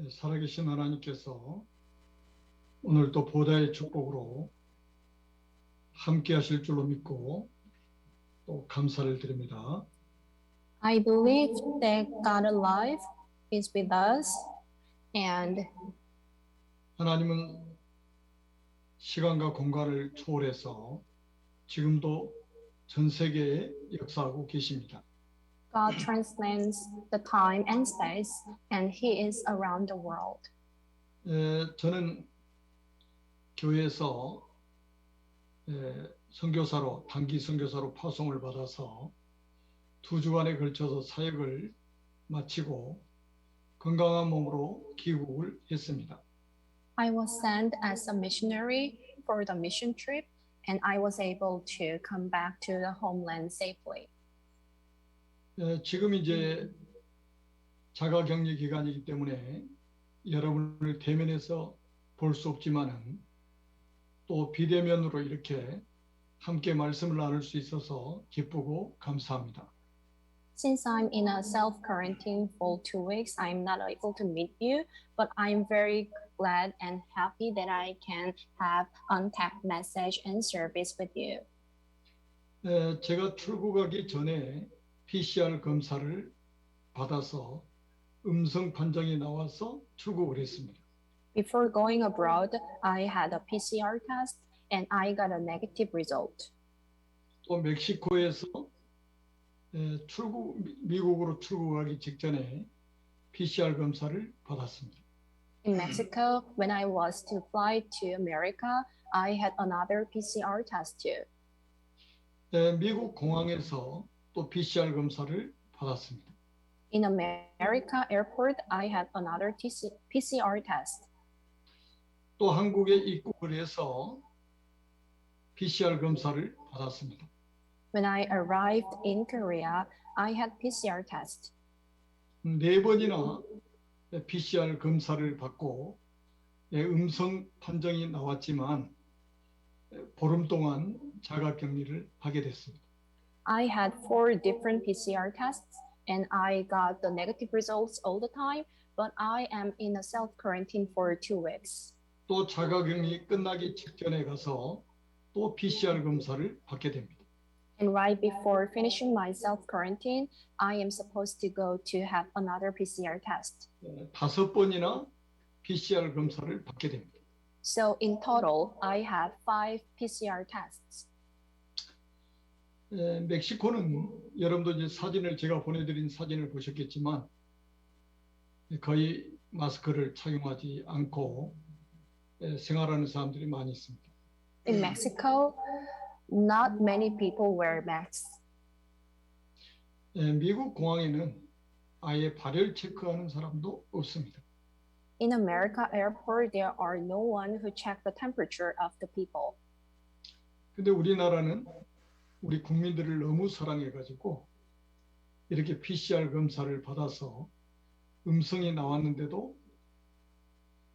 살아계신 하나님께서 오늘 또 보좌의 축복으로 함께 하실 줄로 믿고 또 감사를 드립니다. I believe that God alive is with us, and 하나님은 시간과 공간을 초월해서 지금도 전 세계에 역사하고 계십니다. God transcends the time and space, and He is around the world. 저는 교회에서 선교사로 단기 선교사로 파송을 받아서 2주간에 걸쳐서 사역을 마치고 건강한 몸으로 귀국을 했습니다. I was sent as a missionary for the mission trip, and I was able to come back to the homeland safely. 지금 이제 자가격리 기간이기 때문에 여러분을 대면해서 볼 수 없지만은 또 비대면으로 이렇게 함께 말씀을 나눌 수 있어서 기쁘고 감사합니다. Since I'm in a self-quarantine for 2 weeks, I'm not able to meet you, but I'm very glad and happy that I can have on-tap message and service with you. 제가 출국하기 전에 PCR 검사를 받아서 음성 판정이 나와서 출국을 했습니다. Before going abroad, I had a PCR test and I got a negative result. 또 멕시코에서 미국으로 출국하기 직전에 PCR 검사를 받았습니다. In Mexico, when I was to fly to America, I had another PCR test too. 미국 공항에서 또 PCR 검사를 받았습니다. In America airport, I had another PCR test. 또 한국에 입국을 해서 PCR 검사를 받았습니다. When I arrived in Korea, I had PCR test. 4번이나 PCR 검사를 받고 음성 판정이 나왔지만 보름 동안 자가격리를 하게 됐습니다. I had 4 different PCR tests and I got the negative results all the time, but I am in a self-quarantine for 2 weeks. 또 자가격리 끝나기 직전에 가서 또 PCR 검사를 받게 됩니다. And right before finishing my self-quarantine, I am supposed to go to have another PCR test. 5번이나 PCR 검사를 받게 됩니다. So in total, I had 5 PCR tests. 멕시코는 여러분도 이제 사진을 제가 보내드린 사진을 보셨겠지만 거의 마스크를 착용하지 않고 생활하는 사람들이 많이 있습니다. In Mexico, not many people wear masks. 미국 공항에는 아예 발열 체크하는 사람도 없습니다. In America airport, there are no one who check the temperature of the people. 근데 우리나라는 우리 국민들을 너무 사랑해가지고 이렇게 PCR 검사를 받아서 음성이 나왔는데도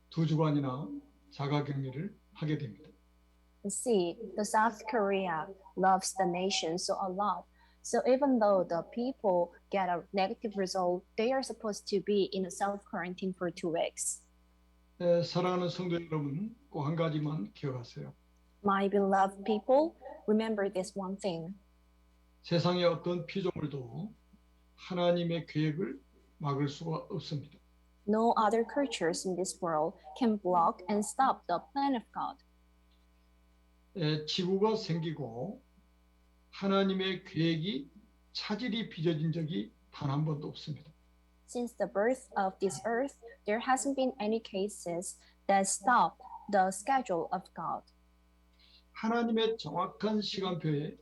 2주간이나 자가격리를 하게 됩니다. See, the South Korea loves the nation so a lot. So even though the people get a negative result, they are supposed to be in a self-quarantine for 2 weeks. 사랑하는 성도 여러분, 꼭 한 가지만 기억하세요. My beloved people, remember this one thing. 세상의 어떤 피조물도 하나님의 계획을 막을 수가 없습니다. No other creatures in this world can block and stop the plan of God. 지구가 생기고 하나님의 계획이 차질이 빚어진 적이 단 한 번도 없습니다. Since the birth of this earth, there hasn't been any cases that stop the schedule of God. 하나님의 정확한 시간표에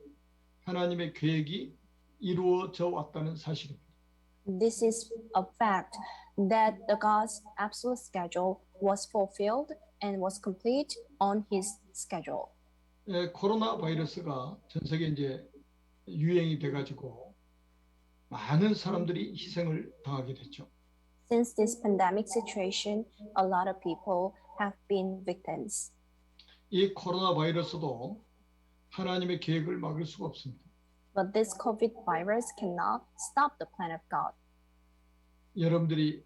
하나님의 계획이 이루어져 왔다는 사실입니다. This is a fact that the God's absolute schedule was fulfilled and was complete on His schedule. 코로나 바이러스가 전 세계 이제 유행이 돼가지고 많은 사람들이 희생을 당하게 됐죠. Since this pandemic situation, a lot of people have been victims. 이 코로나 바이러스도 하나님의 계획을 막을 수가 없습니다. But this COVID virus cannot stop the plan of God. 여러분들이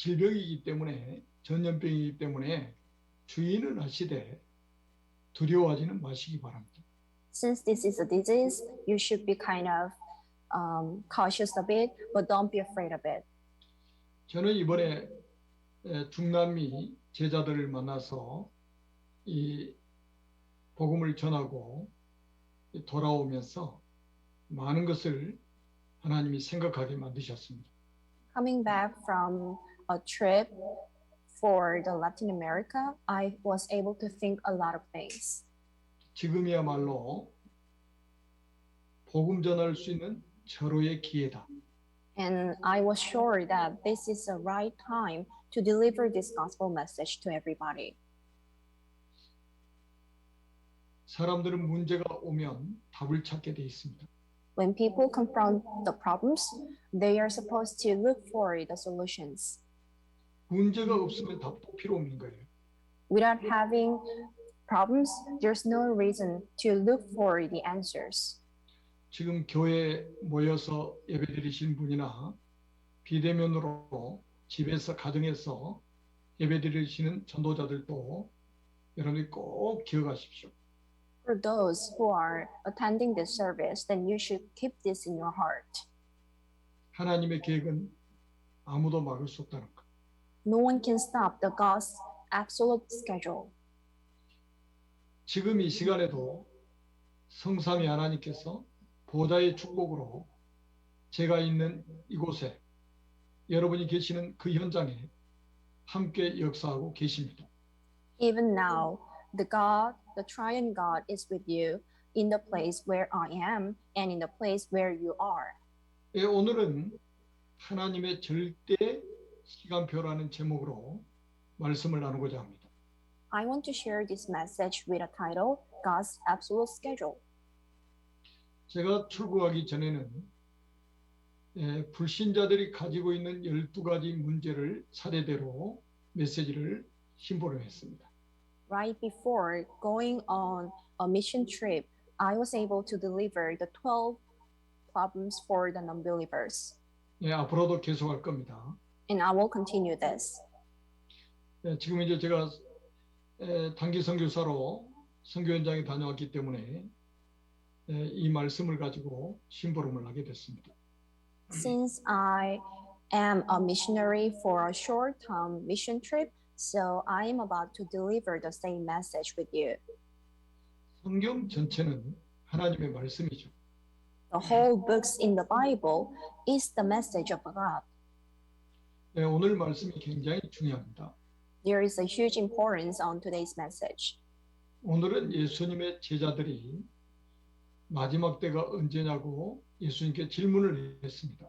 질병이기 때문에 전염병이기 때문에 주의는 하시되 두려워하지는 마시기 바랍니다. Since this is a disease, you should be kind of cautious of it, but don't be afraid of it. 저는 이번에 중남미 제자들을 만나서 이 복음을 전하고 돌아오면서 많은 것을 하나님이 생각하게 만드셨습니다. Coming back from a trip for the Latin America, I was able to think a lot of things. 지금이야말로 복음 전할 수 있는 절호의 기회다. And I was sure that this is the right time to deliver this gospel message to everybody. 사람들은 문제가 오면 답을 찾게 돼 있습니다. When people confront the problems, they are supposed to look for the solutions. 문제가 없으면 답도 필요 없는 거예요. Without having problems, there's no reason to look for the answers. 지금 교회에 모여서 예배드리신 분이나 비대면으로 집에서 가정에서 예배드리시는 전도자들도 여러분이 꼭 기억하십시오. For those who are attending this service, then you should keep this in your heart. 하나님의 계획은 아무도 막을 수 없다는 것. No one can stop the God's absolute schedule. 지금 이 시간에도 성삼위 하나님께서 보좌의 축복으로 제가 있는 이곳에 여러분이 계시는 그 현장에 함께 역사하고 계십니다. Even now, the God, the triune God is with you in the place where I am and in the place where you are. 예, 오늘은 하나님의 절대 시간표라는 제목으로 말씀을 나누고자 합니다. I want to share this message with a title, God's Absolute Schedule. 제가 출국하기 전에는 불신자들이 가지고 있는 12가지 문제를 차례대로 메시지를 신보를 했습니다. Right before going on a mission trip, I was able to deliver the 12 problems for the non-believers. 예, 앞으로도 계속할 겁니다. And I will continue this. 예, 지금 이제 제가 단기 선교사로 선교 현장에 다녀왔기 때문에 이 말씀을 가지고 심부름을 하게 됐습니다. Since I am a missionary for a short-term mission trip, so I am about to deliver the same message with you. 성경 전체는 하나님의 말씀이죠. The whole books in the Bible is the message of God. 예, 오늘 말씀이 굉장히 중요합니다. There is a huge importance on today's message. 오늘은 예수님의 제자들이 마지막 때가 언제냐고 예수님께 질문을 했습니다.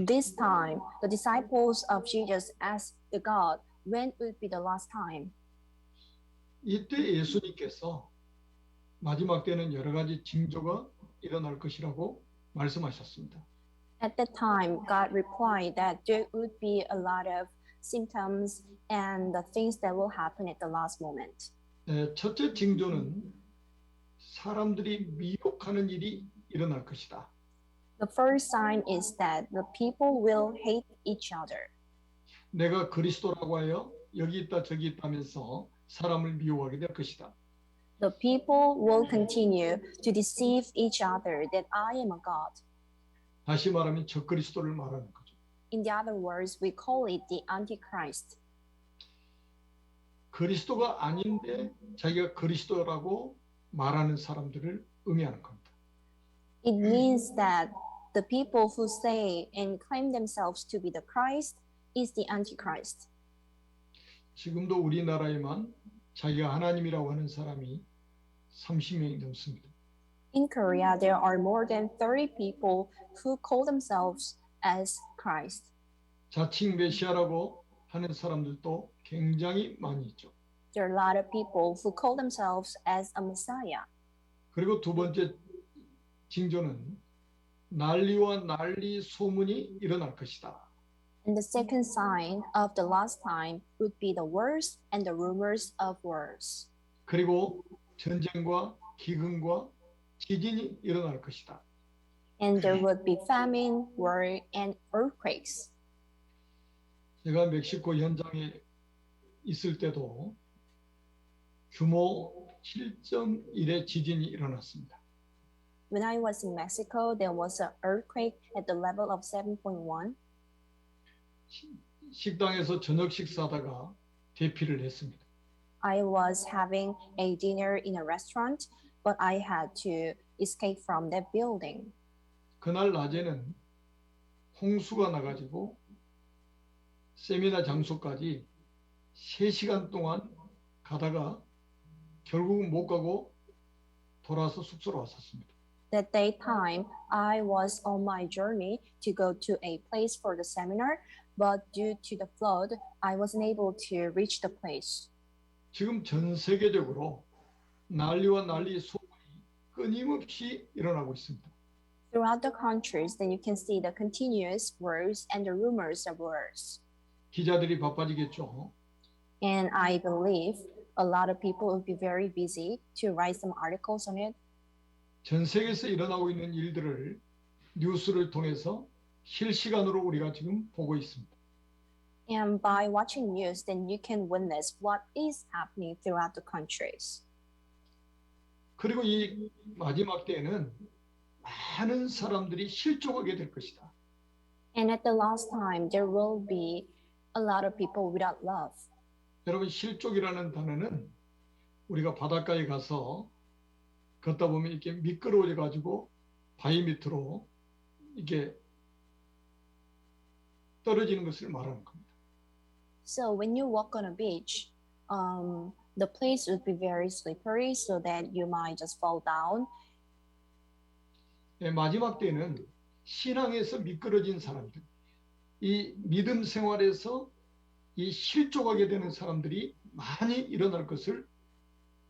This time, the disciples of Jesus asked the God, when will be the last time? 이때 예수님께서 마지막 때는 여러 가지 징조가 일어날 것이라고 말씀하셨습니다. At that time, God replied that there would be a lot of symptoms and the things that will happen at the last moment. 첫째 징조는 사람들이 미혹하는 일이 일어날 것이다. The first sign is that the people will hate each other. 내가 그리스도라고 하여 여기 있다 저기 있다면서 사람을 미워하게 될 것이다. The people will continue to deceive each other that I am a God. 다시 말하면 적그리스도를 말하는 거죠. In the other words, we call it the Antichrist. 그리스도가 아닌데 자기가 그리스도라고 말하는 사람들을 의미하는 겁니다. It means that the people who say and claim themselves to be the Christ is the Antichrist. 지금도 우리나라에만 자기가 하나님이라고 하는 사람이 30명이 넘습니다. In Korea, there are more than 30 people who call themselves as Christ. 자칭 메시아라고 하는 사람들도 굉장히 많이 있죠. There are a lot of people who call themselves as a Messiah. 그리고 두 번째 징조는 난리와 난리 소문이 일어날 것이다. And the second sign of the last time would be the wars and the rumors of wars. 그리고 전쟁과 기근과 지진이 일어날 것이다. And there would be famine, war, and earthquakes. 제가 멕시코 현장에 있을 때도 규모 7.1의 지진이 일어났습니다. When I was in Mexico, there was an earthquake at the level of 7.1. 식당에서 저녁 식사하다가 대피를 했습니다. I was having a dinner in a restaurant, but I had to escape from that building. 그날 낮에는 홍수가 나가지고 세미나 장소까지 3시간 동안 가다가 결국은 못 가고 돌아서 숙소로 왔었습니다. That daytime, I was on my journey to go to a place for the seminar, but due to the flood, I wasn't able to reach the place. 지금 전 세계적으로 난리와 난리 소문이 끊임없이 일어나고 있습니다. Throughout the countries, then you can see the continuous wars and the rumors of wars. 기자들이 바빠지겠죠. And I believe a lot of people will be very busy to write some articles on it. 전 세계에서 일어나고 있는 일들을 뉴스를 통해서 실시간으로 우리가 지금 보고 있습니다. And by watching news, then you can witness what is happening throughout the countries. 그리고 이 마지막 때에는 많은 사람들이 실족하게 될 것이다. And at the last time, there will be a lot of people without love. 여러분, 실족이라는 단어는 우리가 바닷가에 가서 걷다 보면 이렇게 미끄러워져 가지고 바위 밑으로 이게 떨어지는 것을 말하는 겁니다. So when you walk on a beach, the place would be very slippery so that you might just fall down. 마지막 때는 신앙에서 미끄러진 사람들, 이 믿음 생활에서 이 실족하게 되는 사람들이 많이 일어날 것을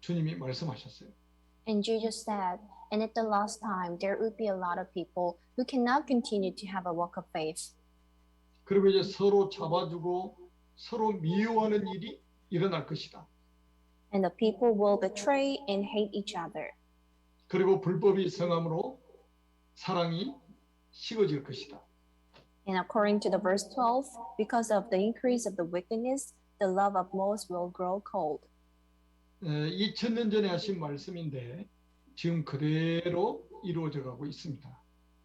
주님이 말씀하셨어요. And Jesus said, and at the last time, there would be a lot of people who cannot continue to have a walk of faith. 그리고 이제 서로 잡아주고 서로 미워하는 일이 일어날 것이다. And the people will betray and hate each other. 그리고 불법이 성함으로 사랑이 식어질 것이다. And according to the verse 12, because of the increase of the wickedness, the love of most will grow cold. 2000년 전에 하신 말씀인데 지금 그대로 이루어져 가고 있습니다.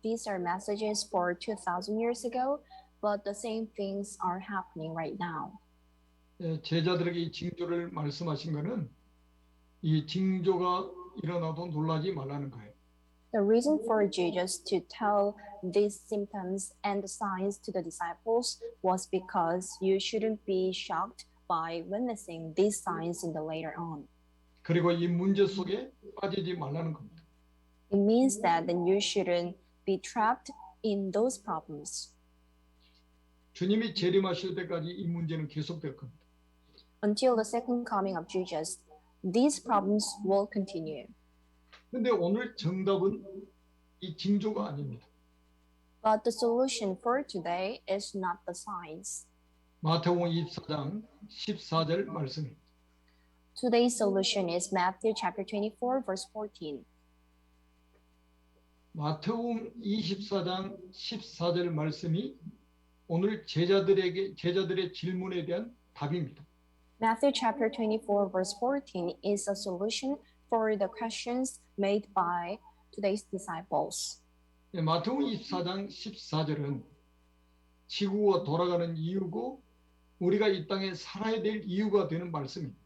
These are messages for 2,000 years ago, but the same things are happening right now. 제자들에게 이 징조를 말씀하신 것은 이 징조가 일어나도 놀라지 말라는 거예요. The reason for Jesus to tell these symptoms and the signs to the disciples was because you shouldn't be shocked by witnessing these signs in the later on. 그리고 이 문제 속에 빠지지 말라는 겁니다. It means that then you shouldn't be trapped in those problems. 주님이 재림하실 때까지 이 문제는 계속될 겁니다. Until the second coming of Jesus, these problems will continue. 근데 오늘 정답은 이 징조가 아닙니다. But the solution for today is not the signs. 마태복음 24장 14절 말씀입니다. Today's solution is Matthew chapter 24, verse 14. 마태복음 24장 14절 말씀이 오늘 제자들의 질문에 대한 답입니다. Matthew chapter 24, verse 14 is a solution for the questions made by today's disciples. 마태복음 24장 14절은 지구가 돌아가는 이유고 우리가 이 땅에 살아야 될 이유가 되는 말씀입니다.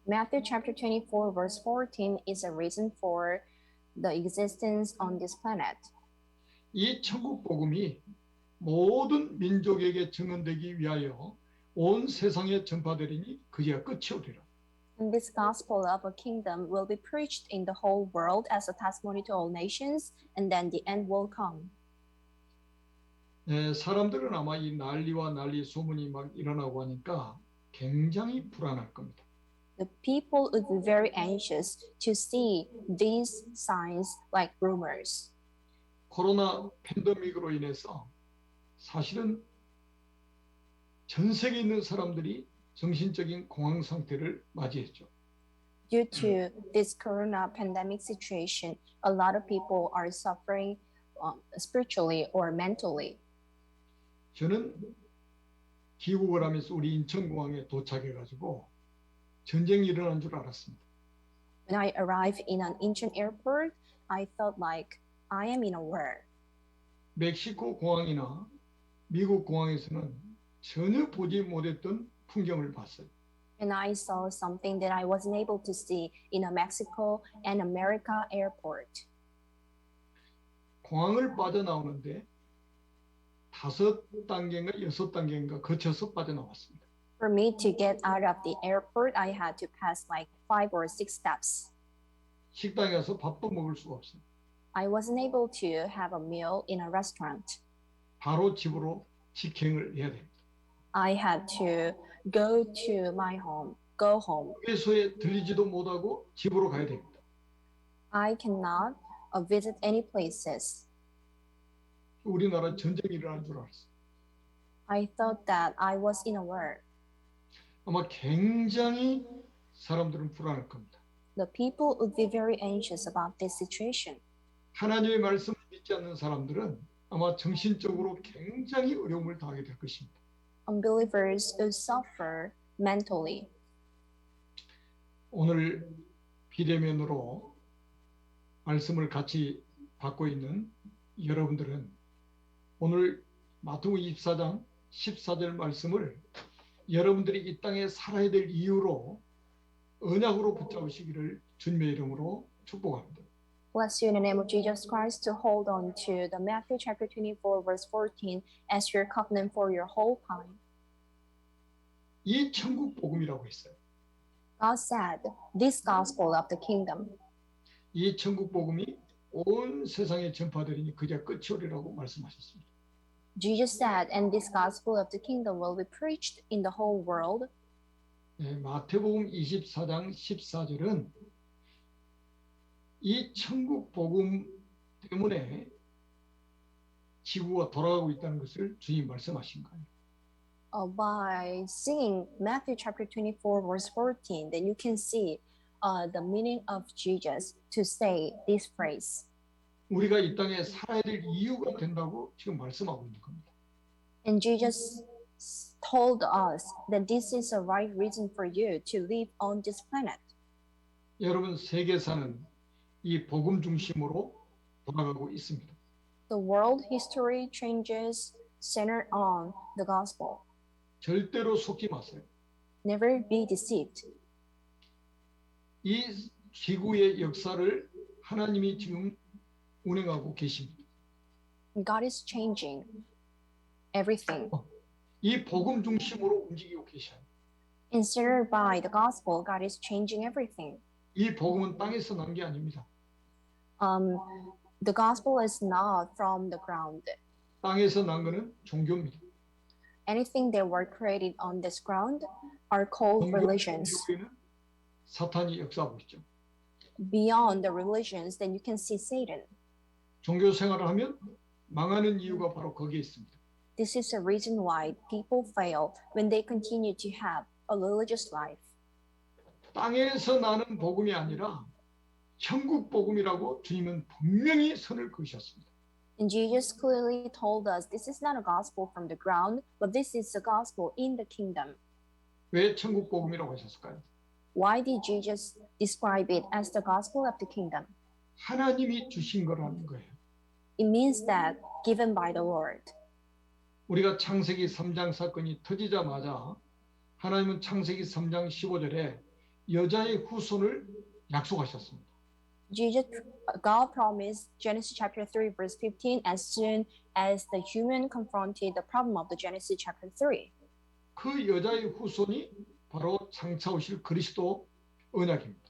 Matthew chapter 24, verse 14 is a reason for the existence on this planet. 이 천국 복음이 모든 민족에게 증언되기 위하여 온 세상에 전파되리니 그제야 끝이 오리라. And this gospel of a kingdom will be preached in the whole world as a testimony to all nations, and then the end will come. 사람들은 아마 이 난리와 난리 소문이 막 일어나고 하니까 굉장히 불안할 겁니다. The people would be very anxious to see these signs like rumors. 코로나 팬데믹으로 인해서 사실은 전 세계에 있는 사람들이 정신적인 공황 상태를 맞이했죠. Due to this corona pandemic situation, a lot of people are suffering spiritually or mentally. 저는 귀국을 하면서 우리 인천공항에 도착해가지고 전쟁이 일어난 줄 알았습니다. When I arrived in an Incheon airport, I felt like I am in a war. 멕시코 공항이나 미국 공항에서는 전혀 보지 못했던 풍경을 봤어요. And I saw something that I wasn't able to see in a Mexico and America airport. 공항을 빠져나오는데 5단계인가 6단계인가 거쳐서 빠져나왔습니다. For me to get out of the airport, I had to pass like 5 or 6 steps. 식당에 가서 밥도 먹을 수가 없어요. I wasn't able to have a meal in a restaurant. 바로 집으로 직행을 해야 됩니다. I had to go to my home, go home. 휴게소에 들리지도 못하고 집으로 가야 됩니다. I cannot visit any places. 우리나라 전쟁이 일어난 줄 알았어요. I thought that I was in a war. 아마 굉장히 사람들은 불안할 겁니다. The people would be very anxious about this situation. 하나님의 말씀을 믿지 않는 사람들은 아마 정신적으로 굉장히 어려움을 당하게 될 것입니다. Unbelievers would suffer mentally. 오늘 비대면으로 말씀을 같이 받고 있는 여러분들은 오늘 마태복음 24장 14절 말씀을 여러분들이 이 땅에 살아야 될 이유로 언약으로 붙잡으시기를 주님의 이름으로 축복합니다. Bless you in the name of Jesus Christ to hold on to the Matthew chapter 24 verse 14 as your covenant for your whole time. 이 천국 복음이라고 했어요. God said, this gospel of the kingdom. 이 천국 복음이 온 세상에 전파되리니 그저 끝이 오리라고 말씀하셨습니다. Jesus said, and this gospel of the kingdom will be preached in the whole world. 네, 마태복음 24장 14절은 이 천국 복음 때문에 지구가 돌아가고 있다는 것을 주님 말씀하신 거예요. By singing Matthew chapter 24 verse 14, then you can see the meaning of Jesus to say this phrase. 우리가 이 땅에 살아야 될 이유가 된다고 지금 말씀하고 있는 겁니다. And Jesus told us that this is a right reason for you to live on this planet. 여러분 세계사는 이 복음 중심으로 돌아가고 있습니다. The world history changes centered on the gospel. 절대로 속지 마세요. Never be deceived. 이 지구의 역사를 하나님이 지금 운행하고 계십니다. God is changing everything. 이 복음 중심으로 움직이고 계셔요. And centered by the gospel, God is changing everything. 이 복음은 땅에서 난 게 아닙니다. The gospel is not from the ground. 땅에서 난 거는 종교입니다. Anything that were created on this ground are called religions. 종교에는 사탄이 역사하고 있죠. Beyond the religions, then you can see Satan. 종교 생활을 하면 망하는 이유가 바로 거기에 있습니다. This is a reason why people fail when they continue to have a religious life. 땅에서 나는 복음이 아니라 천국 복음이라고 주님은 분명히 선을 그으셨습니다. And Jesus clearly told us this is not a gospel from the ground, but this is the gospel in the kingdom. 왜 천국 복음이라고 하셨을까요? Why did Jesus describe it as the gospel of the kingdom? 하나님이 주신 거라는 거예요. It means that given by the Lord. 우리가 창세기 3장 사건이 터지자마자 하나님은 창세기 3장 15절에 여자의 후손을 약속하셨습니다. God promised Genesis chapter 3 verse 15 as soon as the human confronted the problem of the Genesis chapter 3. 그 여자의 후손이 바로 장차 오실 그리스도 언약입니다.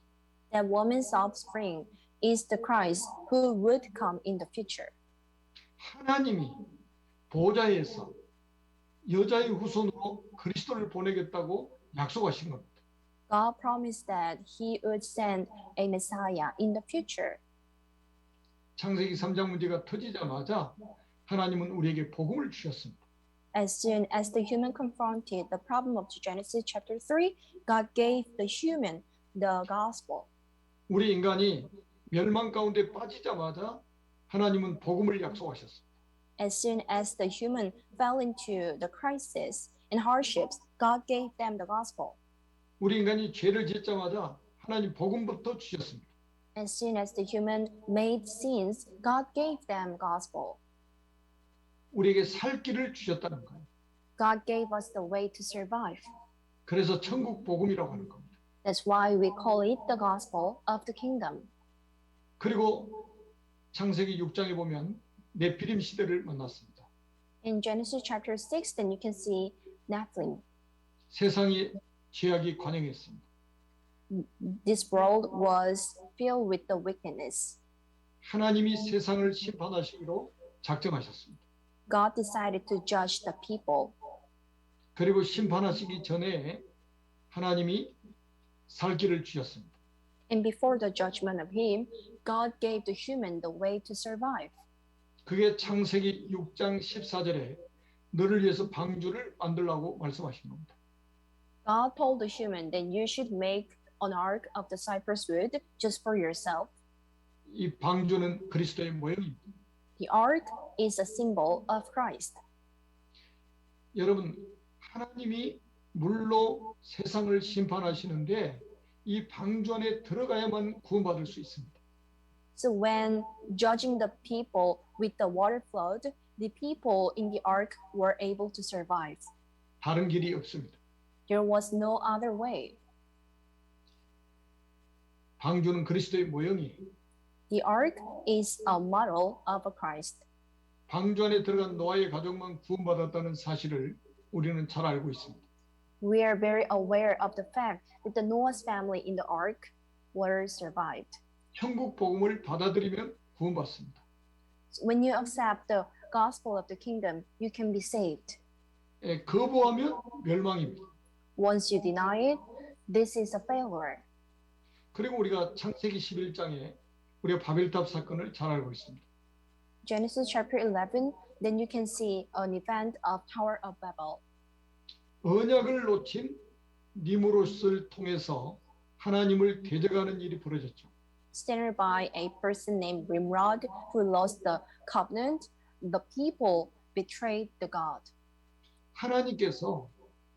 That woman's offspring is the Christ who would come in the future. 하나님이 보좌에서 여자의 후손으로 그리스도를 보내겠다고 약속하신 겁니다. God promised that he would send a Messiah in the future. 창세기 3장 문제가 터지자마자 하나님은 우리에게 복음을 주셨습니다. As soon as the human confronted the problem of Genesis chapter 3, God gave the human the gospel. 우리 인간이 멸망 가운데 빠지자마자 하나님은 복음을 약속하셨습니다. As soon as the human fell into the crisis, and hardships, God gave them the gospel. 우리 인간이 죄를 짓자마자 하나님 복음부터 주셨습니다. As soon as the human made sins, God gave them gospel. 우리에게 살 길을 주셨다는 거예요. God gave us the way to survive. 그래서 천국 복음이라고 하는 겁니다. That's why we call it the gospel of the kingdom. 그리고 창세기 6장에 보면 네피림 시대를 만났습니다. In Genesis chapter 6, then you can see Nephilim. 세상이 죄악이 관영했습니다. This world was filled with the wickedness. 하나님이 세상을 심판하시기로 작정하셨습니다. God decided to judge the people. 그리고 심판하시기 전에 하나님이 살 길을 주셨습니다. And before the judgment of him, God gave the human the way to survive. 그게 창세기 6장 14절에 너를 위해서 방주를 만들라고 말씀하신 겁니다. God told the human that you should make an ark of the cypress wood just for yourself. 이 방주는 그리스도의 모형입니다. The ark is a symbol of Christ. 여러분, 하나님이 물로 세상을 심판하시는데 이 방주 안에 들어가야만 구원받을 수 있습니다. So when judging the people with the water flood, the people in the ark were able to survive. 다른 길이 없습니다. There was no other way. 방주는 그리스도의 모형이에요. The ark is a model of a Christ. 방주 안에 들어간 노아의 가족만 구원받았다는 사실을 우리는 잘 알고 있습니다. We are very aware of the fact that the Noah's family in the ark were survived. 천국 복음을 받아들이면 구원받습니다. When you accept the gospel of the kingdom, you can be saved. 거부하면 멸망입니다. Once you deny it, this is a failure. 그리고 우리가 창세기 11장에 우리가 바벨탑 사건을 잘 알고 있습니다. Genesis chapter 11, then you can see an event of Tower of Babel. 언약을 놓친 니무롯을 통해서 하나님을 대적하는 일이 벌어졌죠. Started by a person named Nimrod who lost the covenant. The people betrayed the God. 하나님께서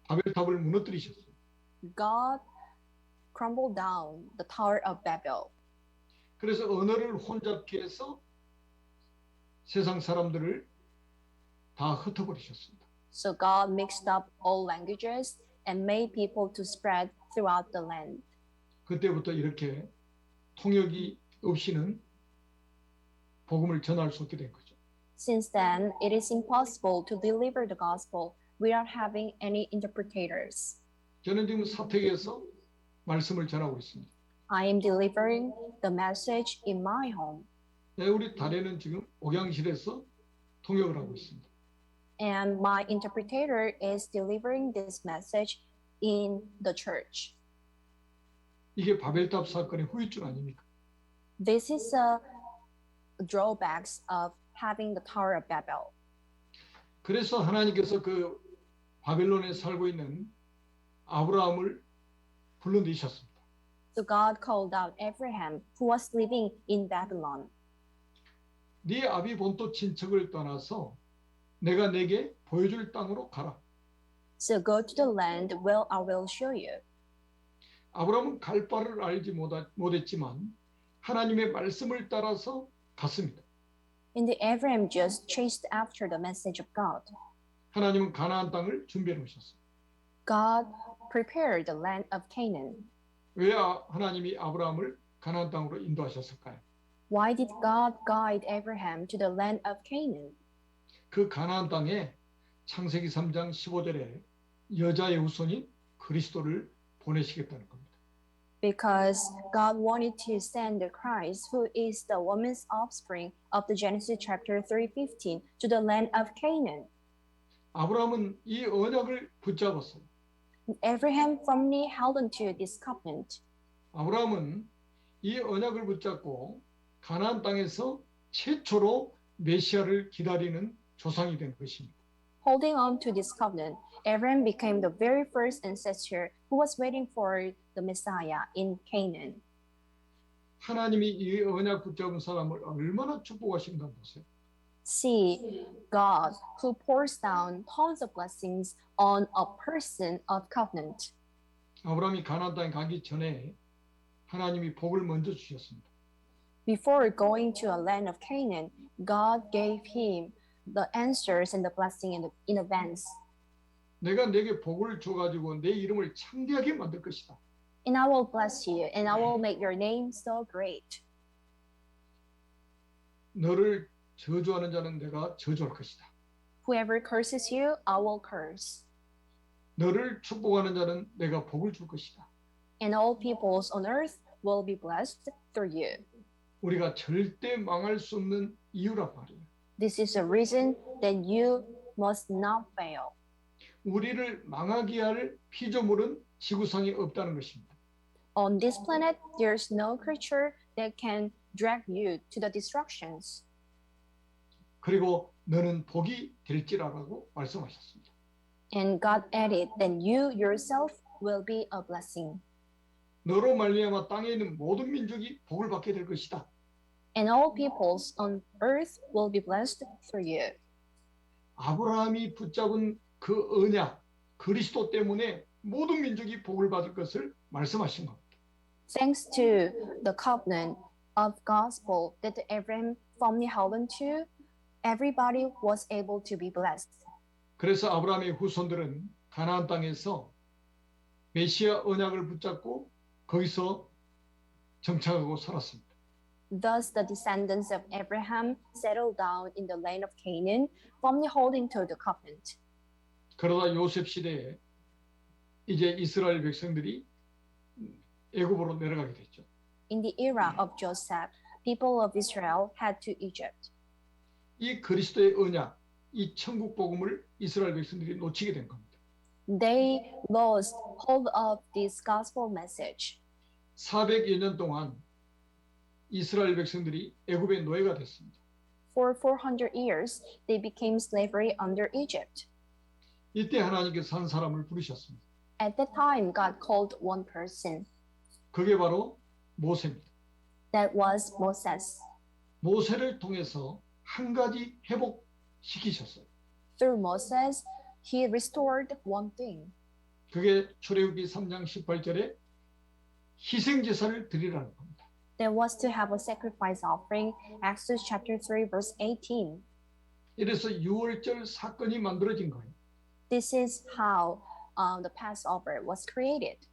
바벨탑을 무너뜨리셨어요. God crumbled down the Tower of Babel. 그래서 언어를 혼잡케 해서 세상 사람들을 다 흩어버리셨습니다. So God mixed up all languages and made people to spread throughout the land. 그때부터 이렇게 통역이 없이는 복음을 전할 수 없게 된 거죠. Since then, it is impossible to deliver the gospel without having any interpreters. 저는 지금 사택에서 말씀을 전하고 있습니다. I am delivering the message in my home. 네, 우리 달에는 지금 옥양실에서 통역을 하고 있습니다. And my interpreter is delivering this message in the church. 이게 바벨탑 사건의 후유증 아닙니까? This is a drawbacks of having the Tower of Babel. 그래서 하나님께서 그 바벨론에 살고 있는 아브라함을 불러내셨습니다. So God called out Abraham, who was living in Babylon. 네 아비 본토 친척을 떠나서 내가 내게 보여줄 땅으로 가라. So go to the land where I will show you. 아브라함은 갈 바를 알지 못했지만 하나님의 말씀을 따라서 갔습니다. And Abraham just chased after the message of God. 하나님은 가나안 땅을 준비해 놓으셨어요. God prepared the land of Canaan. 왜 하나님이 아브라함을 가나안 땅으로 인도하셨을까요? Why did God guide Abraham to the land of Canaan? 그 가나안 땅에 창세기 3장 15절에 여자의 후손인 그리스도를 보내시겠다는 겁니다. Because God wanted to send the Christ, who is the woman's offspring of the Genesis chapter 3:15, to the land of Canaan. 아브라함은 이 언약을 붙잡았어요. Abraham firmly held onto this covenant. 아브라함은 이 언약을 붙잡고 가나안 땅에서 최초로 메시아를 기다리는 조상이 된 것입니다. Holding on to this covenant, Abraham became the very first ancestor who was waiting for the Messiah in Canaan. 하나님이 이 언약 붙잡은 사람을 얼마나 축복하신가 보세요. See God who pours down tons of blessings on a person of covenant. 아브라함이 가나안 땅에 가기 전에 하나님이 복을 먼저 주셨습니다. Before going to a land of Canaan, God gave him the answers and the blessing in advance. 내가 내게 복을 줘가지고 내 이름을 창대하게 만들 것이다. And I will bless you, and I will make your name so great. 너를 저주하는 자는 내가 저주할 것이다. Whoever curses you, I will curse. 너를 축복하는 자는 내가 복을 줄 것이다. And all peoples on earth will be blessed through you. 우리가 절대 망할 수 없는 이유란 말이에요. This is a reason that you must not fail. 우리를 망하게 할 피조물은 지구상에 없다는 것입니다. On this planet, there's no creature that can drag you to the destructions. 그리고 너는 복이 될지라고 말씀하셨습니다. And God added that you yourself will be a blessing. 너로 말미암아 땅에 있는 모든 민족이 복을 받게 될 것이다. And all peoples on earth will be blessed through you. 아브라함이 붙잡은 그 언약, 그리스도 때문에 모든 민족이 복을 받을 것을 말씀하신 겁니다. Thanks to the covenant of gospel that Abraham firmly held on to, everybody was able to be blessed. 그래서 아브라함의 후손들은 가나안 땅에서 메시아 언약을 붙잡고 거기서 정착하고 살았습니다. Thus, the descendants of Abraham settled down in the land of Canaan, firmly holding to the covenant. 그러다 요셉 시대에 이제 이스라엘 백성들이 애굽으로 내려가게 됐죠. In the era of Joseph, people of Israel had to Egypt. 이 그리스도의 언약, 이 천국 복음을 이스라엘 백성들이 놓치게 된 겁니다. They lost hold of this gospel message. 400여 년 동안 이스라엘 백성들이 애굽의 노예가 됐습니다. For 400 years, they became slavery under Egypt. 이때 하나님께서 한 사람을 부르셨습니다. At that time, God called one person. 그게 바로 모세입니다. That was Moses. 모세를 통해서 한 가지 회복시키셨어요. Through Moses, he restored one thing. 그게 출애굽기 3장 18절에 희생제사를 드리라는 겁니다. That was to have a sacrifice offering, Exodus chapter 3, verse 18. 이래서 유월절 사건이 만들어진 거예요. This is how the Passover was created.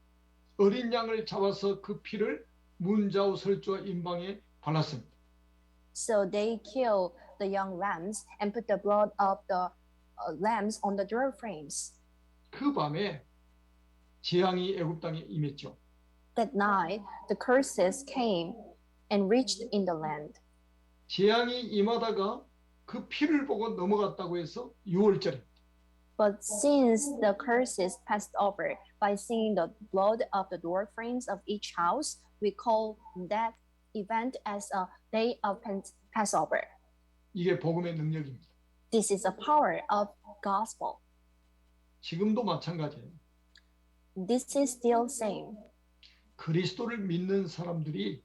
어린 양을 잡아서 그 피를 문자우 설주와 임방에 발랐습니다. So they killed the young lambs and put the blood of the lambs on the door frames. 그 밤에 재앙이 애굽 땅에 임했죠. That night, the curses came and reached in the land. 재앙이 임하다가 그 피를 보고 넘어갔다고 해서 유월절입니다. But since the curses passed over by seeing the blood of the door frames of each house, we call that event as a day of Passover. 이게 복음의 능력입니다. This is the power of gospel. 지금도 마찬가지예요. This is still same. 그리스도를 믿는 사람들이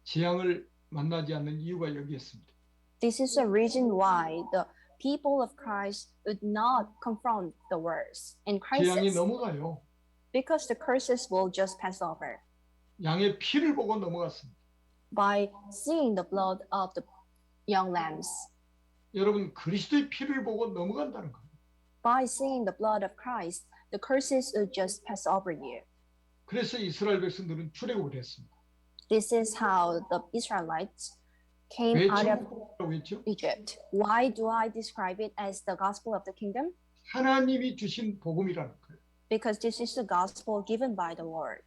재앙을 만나지 않는 이유가 여기에 있습니다. This is the reason why the people of Christ would not confront the worst and 재앙이 crisis, 넘어가요. because the curses will just pass over. 양의 피를 보고 넘어갔습니다. By seeing the blood of the young lambs, 여러분 그리스도의 피를 보고 넘어간다는 거예요. by seeing the blood of Christ, the curses will just pass over you. 그래서 이스라엘 백성들은 출애굽을 했습니다. This is how the Israelites came 왜 out of 천국이라고 했죠? Egypt. Why do I describe it as the gospel of the kingdom? 하나님이 주신 복음이라는 거예요. Because this is the gospel given by the Lord.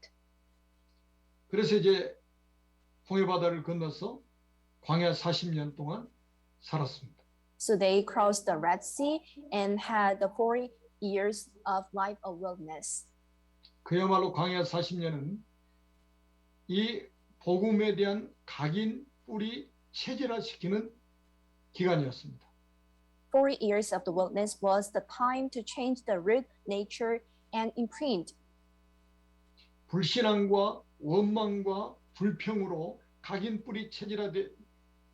그래서 이제 홍해 바다를 건너서 광야 40년 동안 살았습니다. So they crossed the Red Sea and had the 40 years of life of wilderness. 그야말로 광야 40년은 이 복음에 대한 각인 뿌리 체질화시키는 기간이었습니다. 40 years of the wilderness was the time to change the root, nature, and imprint. 불신앙과 원망과 불평으로 각인 뿌리 체질화된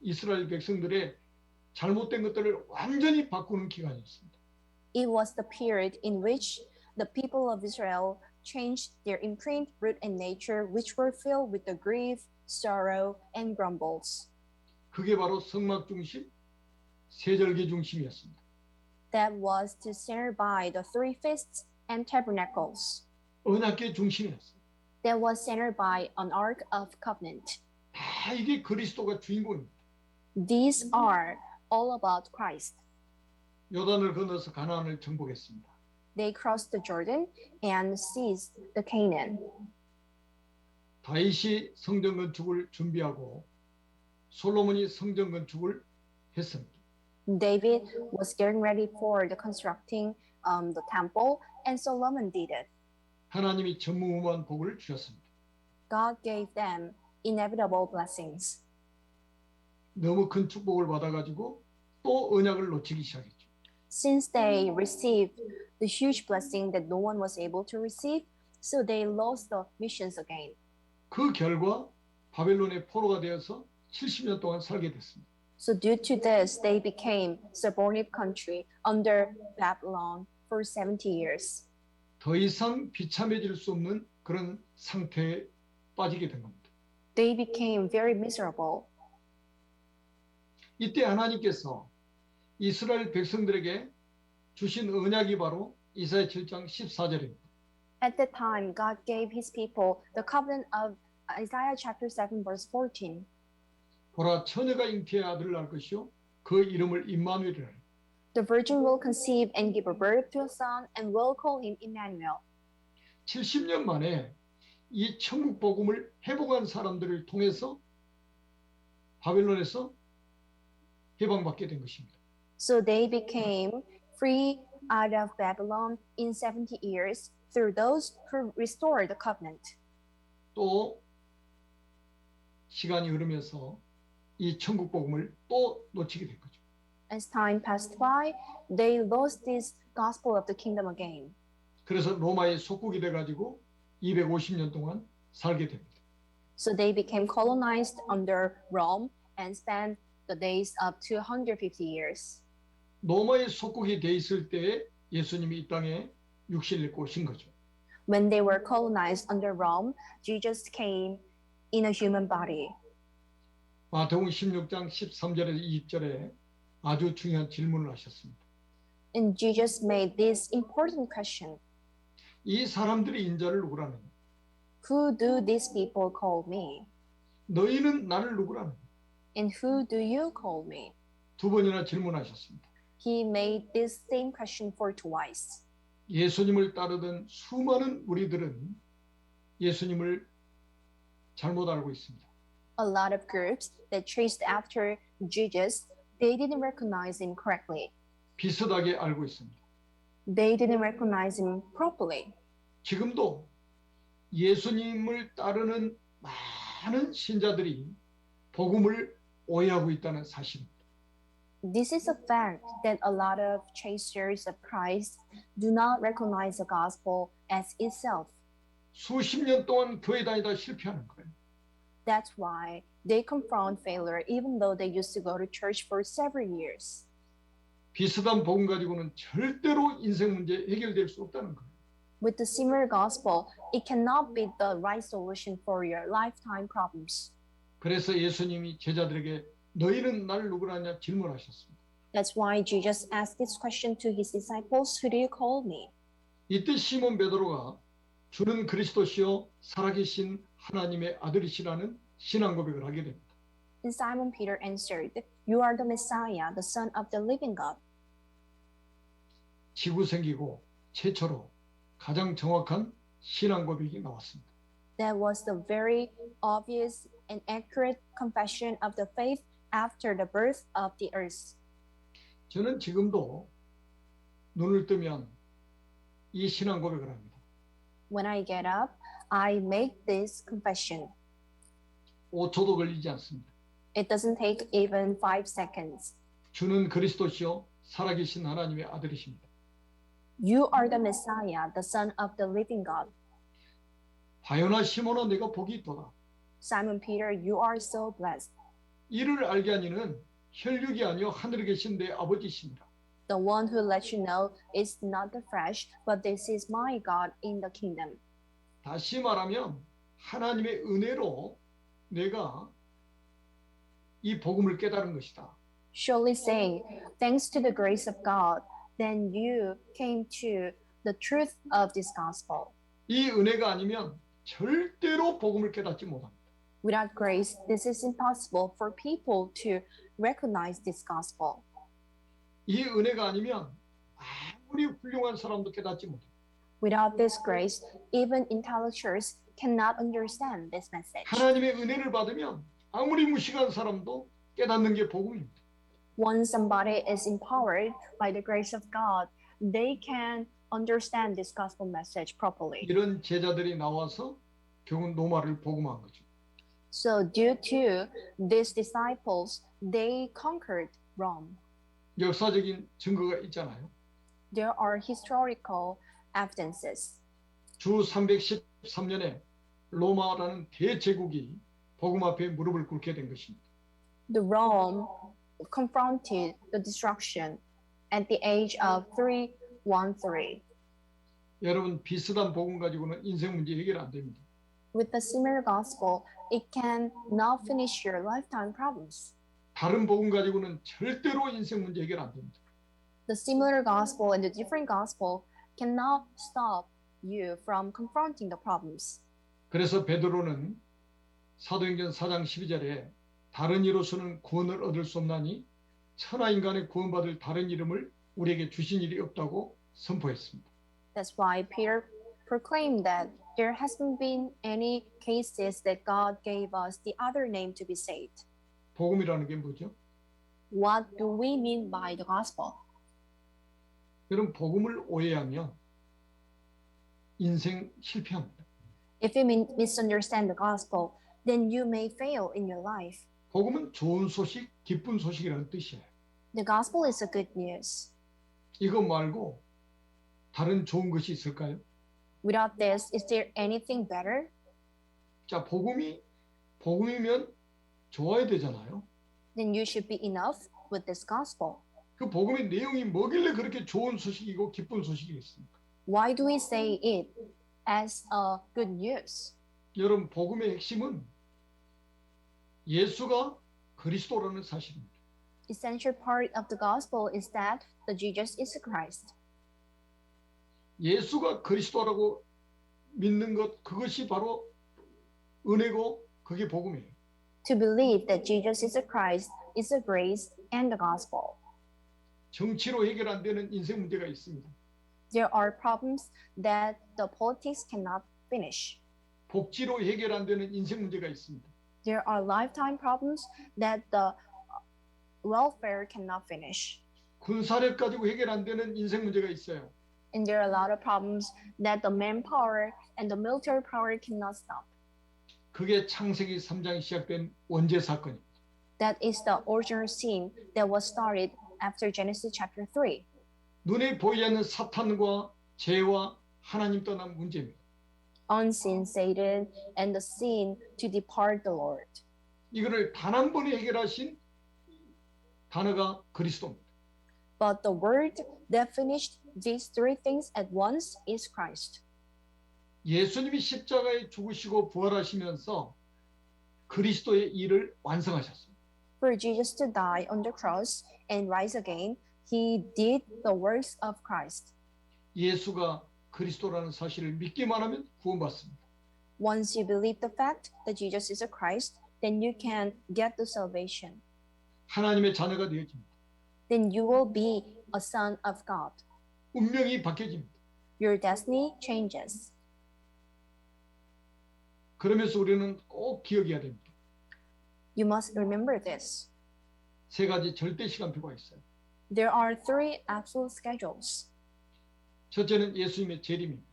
이스라엘 백성들의 잘못된 것들을 완전히 바꾸는 기간이었습니다. It was the period in which the people of Israel changed their imprint, root, and nature, which were filled with the grief, sorrow, and grumbles. 그게 바로 성막 중심, 세절기 중심이었습니다. That was to center by the three feasts and tabernacles. 언약궤 중심이었어요. That was centered by an ark of covenant. 다 이게 그리스도가 주인공입니다. These are all about Christ. 요단을 건너서 가나안을 정복했습니다. They crossed the Jordan and seized the Canaan. 다윗이 성전 건축을 준비하고 솔로몬이 성전 건축을 했습니다. David was getting ready for the constructing the temple, and Solomon did it. 하나님이 전무후무한 복을 주셨습니다. God gave them inevitable blessings. 너무 큰 축복을 받아가지고 또 언약을 놓치기 시작했죠. Since they received the huge blessing that no one was able to receive, so they lost the missions again. 그 결과 바벨론의 포로가 되어서 70년 동안 살게 됐습니다. So due to this, they became subordinate country under Babylon for 70 years. 더 이상 비참해질 수 없는 그런 상태에 빠지게 된 겁니다. They became very miserable. 이때 하나님께서 이스라엘 백성들에게 주신 언약이 바로 이사야 7장 14절입니다. At that time, God gave his people the covenant of Isaiah chapter 7 verse 14. 보라 처녀가 잉태의 아들을 낳을 것이요 그 이름을 임마누엘이라. The virgin will conceive and give a birth to a son and will call him Emmanuel. 70년 만에 이 천국 복음을 회복한 사람들을 통해서 바벨론에서 해방받게 된 것입니다. So they became free out of Babylon in 70 years through those who restored the covenant. 또 시간이 흐르면서 이 천국 복음을 또 놓치게 된 거죠. As time passed by, they lost this gospel of the kingdom again. 그래서 로마의 속국이 돼가지고 250년 동안 살게 됩니다. So they became colonized under Rome and spent the days of 250 years. 로마의 속국이 돼 있을 때에 예수님이 이 땅에 육신을 입고 오신 거죠. When they were colonized under Rome, Jesus came in a human body. 마태복음 16장 13절에서 20절에 아주 중요한 질문을 하셨습니다. And Jesus made this important question. 이 사람들이 인자를 누구라느냐? Who do these people call me? 너희는 나를 누구라느냐? And who do you call me? 두 번이나 질문하셨습니다. He made this same question for twice. 예수님을 따르던 수많은 우리들은 예수님을 잘못 알고 있습니다. A lot of groups that chased after Jesus, they didn't recognize him correctly. 비슷하게 알고 있습니다. They didn't recognize him properly. 지금도 예수님을 따르는 많은 신자들이 복음을 오해하고 있다는 사실입니다. This is a fact that a lot of chasers of Christ do not recognize the gospel as itself. 수십 년 동안 교회 다니다 실패하는 거예요. That's why they confront failure even though they used to go to church for several years. 비슷한 복음 가지고는 절대로 인생 문제 해결될 수 없다는 거예요. With the similar gospel, it cannot be the right solution for your lifetime problems. 그래서 예수님이 제자들에게 너희는 나를 누구라냐 질문하셨습니다. That's why Jesus asked this question to his disciples, who do you call me? 이때 시몬 베드로가 주는 그리스도시요 살아계신 하나님의 아들이시라는 신앙 고백을 하게 됩니다. And Simon Peter answered, you are the Messiah, the Son of the living God. 지구 생기고 최초로 가장 정확한 신앙 고백이 나왔습니다. That was the very obvious and accurate confession of the faith after the birth of the earth. 저는 지금도 눈을 뜨면 이 신앙 고백을 합니다. When I get up, I make this confession. 5초도 걸리지 않습니다. It doesn't take even 5 seconds. 주는 그리스도시요 살아계신 하나님의 아들이십니다. You are the Messiah, the Son of the living God. 바요나 시몬아 내가 복이 있도다. Simon Peter, you are so blessed. 이를 알게 하니는 혈육이 아니요 하늘에 계신 내 아버지시니라. The one who lets you know is not the flesh, but this is my God in the kingdom. 다시 말하면 하나님의 은혜로 내가 이 복음을 깨달은 것이다. Surely saying, thanks to the grace of God, then you came to the truth of this gospel. 이 은혜가 아니면 절대로 복음을 깨닫지 못합니다. Without grace, this is impossible for people to recognize this gospel. 이 은혜가 아니면 아무리 훌륭한 사람도 깨닫지 못합니다. Without this grace, even intellectuals cannot understand this message. 하나님의 은혜를 받으면 아무리 무식한 사람도 깨닫는 게 복음입니다. Once somebody is empowered by the grace of God, they can understand this gospel message properly. 이런 제자들이 나와서 결국 로마를 복음한 거죠. So due to these disciples, they conquered Rome. 역사적인 증거가 있잖아요. There are historical evidences. 주 313년에 로마라는 대제국이 복음 앞에 무릎을 꿇게 된 것입니다. The Rome confronted the destruction at the age of 313. 여러분 비슷한 복음 가지고는 인생 문제 해결 안 됩니다. With the similar gospel, it can not finish your lifetime problems. 다른 복음 가지고는 절대로 인생 문제 해결 안 됩니다. The similar gospel and the different gospel cannot stop you from confronting the problems. 그래서 베드로는 사도행전 4장 12절에 다른 이로서는 구원을 얻을 수 없나니 천하 인간의 구원받을 다른 이름을 우리에게 주신 일이 없다고 선포했습니다. That's why Peter proclaimed that there hasn't been any cases that God gave us the other name to be saved. 복음이라는 게 뭐죠? What do we mean by the gospel? 여러분 복음을 오해하면 인생 실패합니다. If you misunderstand the gospel, then you may fail in your life. 복음은 좋은 소식, 기쁜 소식이라는 뜻이에요. The gospel is a good news. 이거 말고 다른 좋은 것이 있을까요? Without this, is there anything better? 자, 복음이면 좋아야 되잖아요. Then you should be enough with this gospel. 그 복음의 내용이 뭐길래 그렇게 좋은 소식이고 기쁜 소식이겠습니까? Why do we say it as a good news? 여러분 복음의 핵심은 예수가 그리스도라는 사실입니다. Essential part of the gospel is that the Jesus is Christ. 예수가 그리스도라고 믿는 것 그것이 바로 은혜고 그게 복음이에요. To believe that Jesus is a Christ is a grace and the gospel. 정치로 해결 안 되는 인생 문제가 있습니다. There are problems that the politics cannot finish. 복지로 해결 안 되는 인생 문제가 있습니다. There are lifetime problems that the welfare cannot finish. 군사력 가지고 해결 안 되는 인생 문제가 있어요. And there are a lot of problems that the manpower and the military power cannot stop. 그게 창세기 3장에 시작된 원죄 사건입니다. That is the original sin that was started after Genesis chapter 3. 눈에 보이지 않는 사탄과 죄와 하나님 떠난 문제입니다. Unseen Satan and the sin to depart the Lord. 이거를 단 한 번에 해결하신 단어가 그리스도입니다. But the word that finished these three things at once is Christ. 예수님이 십자가에 죽으시고 부활하시면서 그리스도의 일을 완성하셨습니다. For Jesus to die on the cross and rise again, he did the works of Christ. 예수가 그리스도라는 사실을 믿기만 하면 구원받습니다. Once you believe the fact that Jesus is a Christ, then you can get the salvation. 하나님의 자녀가 되어집니다. Then you will be a son of God. 운명이 바뀌어집니다. Your destiny changes. 그러면서 우리는 꼭 기억해야 됩니다. You must remember this. 세 가지 절대 시간표가 있어요. There are three absolute schedules. 첫째는 예수님의 재림입니다.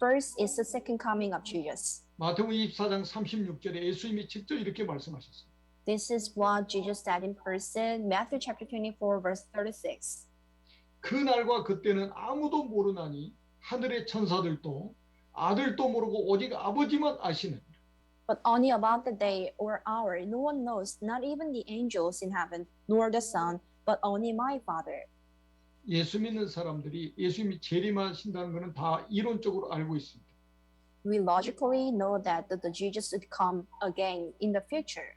First is the second coming of Jesus. 마태복음 24장 36절에 예수님이 직접 이렇게 말씀하셨어요. This is what Jesus said in person, Matthew chapter 24, verse 36. 그 날과 그때는 아무도 모르나니 하늘의 천사들도 아들도 모르고 오직 아버지만 아시는. But only about the day or hour no one knows, not even the angels in heaven, nor the Son, but only my Father. 예수 믿는 사람들이 예수님이 재림하신다는 것은 다 이론적으로 알고 있습니다. We logically know that the Jesus would come again in the future.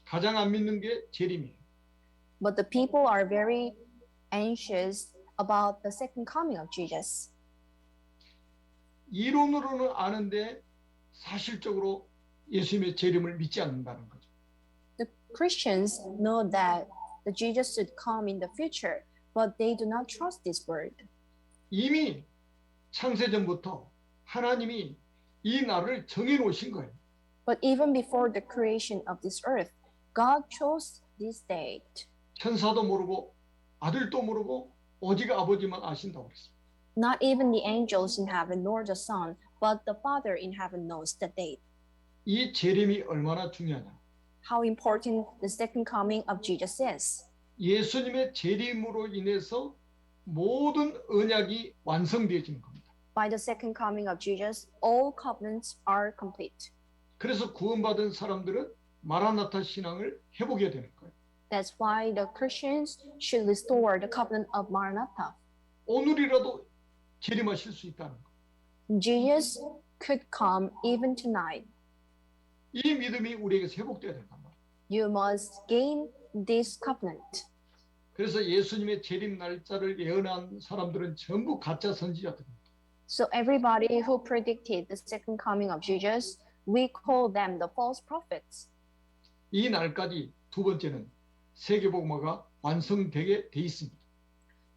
가장 안 믿는 게 재림이에요. But the people are very anxious about the second coming of Jesus. 이론으로는 아는데 사실적으로 예수님의 재림을 믿지 않는다는 거죠. The Christians know that the Jesus would come in the future, but they do not trust this word. 이미 창세전부터 하나님이 이 날을 정해 놓으신 거예요. But even before the creation of this earth, God chose this date. 천사도 모르고 아들도 모르고 오직 아버지만 아신다고 그랬습니다. Not even the angels in heaven nor the Son, but the Father in heaven knows the date. 이 재림이 얼마나 중요하냐. How important the second coming of Jesus is. 예수님의 재림으로 인해서 모든 언약이 완성되어지는 겁니다. By the second coming of Jesus, all covenants are complete. 그래서 구원받은 사람들은 마라나타 신앙을 회복해야 되는 거예요. That's why the Christians should restore the covenant of Maranatha. 오늘이라도 재림하실 수 있다는 거. Jesus could come even tonight. 이 믿음이 우리에게서 회복돼야 된단 말이에요. You must gain this covenant. 그래서 예수님의 재림 날짜를 예언한 사람들은 전부 가짜 선지자들입니다. So everybody who predicted the second coming of Jesus, we call them the false prophets. 이 날까지 두 번째는 세계복음화가 완성되게 돼 있습니다.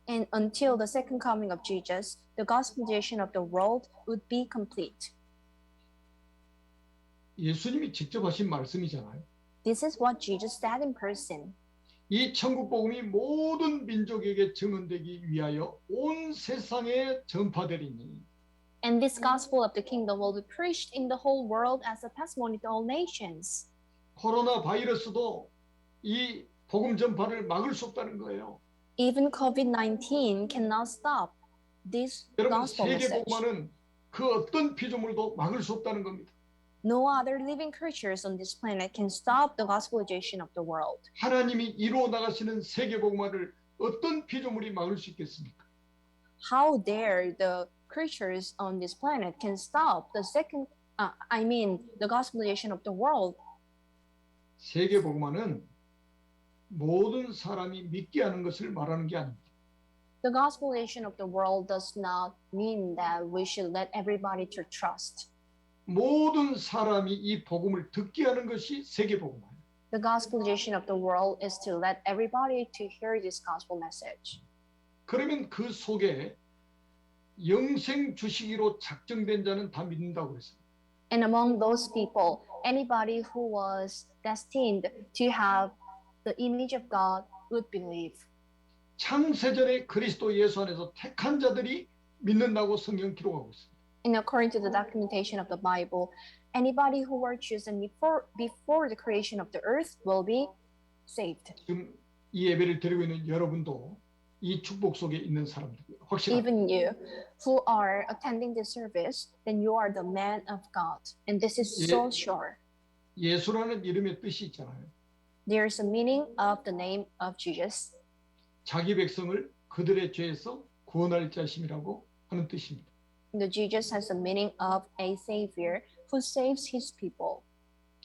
And until the second coming of Jesus, the gospelization of the world would be complete. 예수님이 직접 하신 말씀이잖아요. This is what Jesus said in person. 이 천국 복음이 모든 민족에게 증언되기 위하여 온 세상에 전파되리니. And this gospel of the kingdom will be preached in the whole world as a testimony to all nations. 코로나 바이러스도 이 복음 전파를 막을 수 없다는 거예요. Even COVID-19 cannot stop this 여러분 gospel 세계 message. 복음화는 그 어떤 피조물도 막을 수 없다는 겁니다. No other living creatures on this planet can stop the gospelization of the world. 하나님이 이루어 나가시는 세계 복음화를 어떤 피조물이 막을 수 있겠습니까? How dare the creatures on this planet can stop the the gospelization of the world? 세계 복음화는 모든 사람이 믿게 하는 것을 말하는 게 아닙니다. The gospelization of the world does not mean that we should let everybody to trust. 모든 사람이 이 복음을 듣게 하는 것이 세계 복음화예요. The gospelization of the world is to let everybody to hear this gospel message. 그러면 그 속에 영생 주시기로 작정된 자는 다 믿는다고 그랬어요. And among those people, anybody who was destined to have the image of God would believe. 창세전에 그리스도 예수 안에서 택한 자들이 믿는다고 성경 기록하고 있습니다. And according to the documentation of the Bible, anybody who were chosen before the creation of the earth will be saved. 지금 이 예배를 드리고 있는 여러분도 이 축복 속에 있는 사람들이에요. 확실합니다. Even you who are attending this service, then you are the man of God. And this is so sure. 예수라는 이름의 뜻이 있잖아요. There is a meaning of the name of Jesus. 자기 백성을 그들의 죄에서 구원할 자심이라고 하는 뜻입니다. The Jesus has a meaning of a savior who saves his people.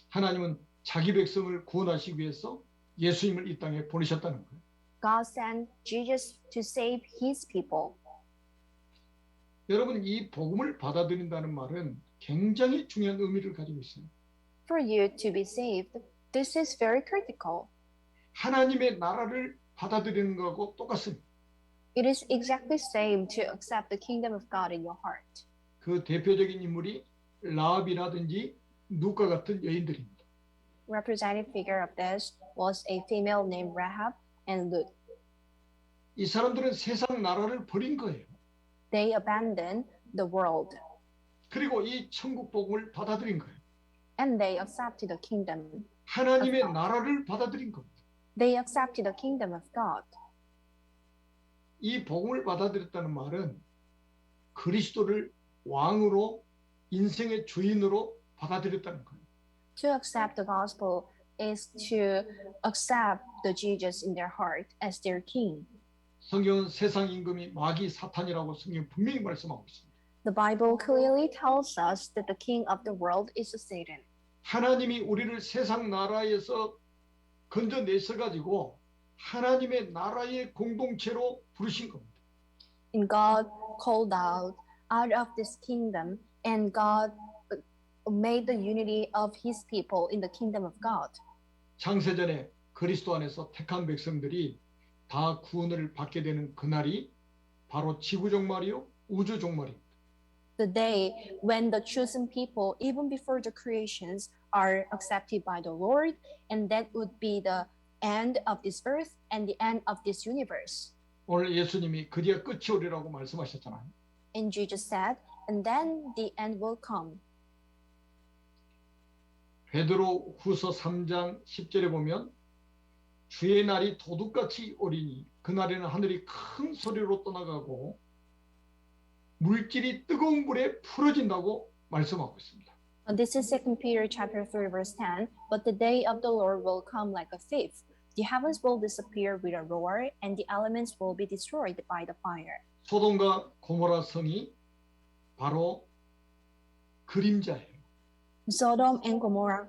하나님은 자기 백성을 구원하시기 위해서 예수님을 이 땅에 보내셨다는 거예요. God sent Jesus to save his people. 여러분 이 복음을 받아들인다는 말은 굉장히 중요한 의미를 가지고 있어요. For you to be saved, this is very critical. 하나님의 나라를 받아들이는 것하고 똑같습니다. It is exactly same to accept the kingdom of God in your heart. 그 대표적인 인물이 라합이라든지 룻과 같은 여인들입니다. Representative figure of this was a female named Rahab and Lut. 이 사람들은 세상 나라를 버린 거예요. They abandoned the world 그리고 이 천국 복음을 받아들인 거예요. and they accepted the kingdom. 하나님의 나라를 받아들인 겁니다. They accepted the kingdom of God. 이 복음을 받아들였다는 말은 그리스도를 왕으로 인생의 주인으로 받아들였다는 거예요. To accept the gospel is to accept the Jesus in their heart as their king. 성경은 세상 임금이 마귀 사탄이라고 성경 분명히 말씀하고 있습니다. The Bible clearly tells us that the king of the world is Satan. 하나님이 우리를 세상 나라에서 건져내서 가지고 하나님의 나라의 공동체로 부르신 겁니다. And God called out of this kingdom, and God made the unity of his people in the kingdom of God. 창세전에 그리스도 안에서 택한 백성들이 다 구원을 받게 되는 그날이 바로 지구 종말이요 우주 종말입니다. The day when the chosen people, even before the creations, are accepted by the Lord, and that would be the end of this earth and the end of this universe. 오늘 예수님이 그리야 끝이 오리라고 말씀하셨잖아요. And Jesus said, and then the end will come. 베드로 후서 3장 10절에 보면 주의 날이 도둑같이 오리니 그날에는 하늘이 큰 소리로 떠나가고 물질이 뜨거운 불에 풀어진다고 말씀하고 있습니다. This is 2 Peter chapter 3 verse 10. But the day of the Lord will come like a thief. The heavens will disappear with a roar, and the elements will be destroyed by the fire. 소돔과 고모라 성이 바로 그림자예요. Sodom and Gomorrah,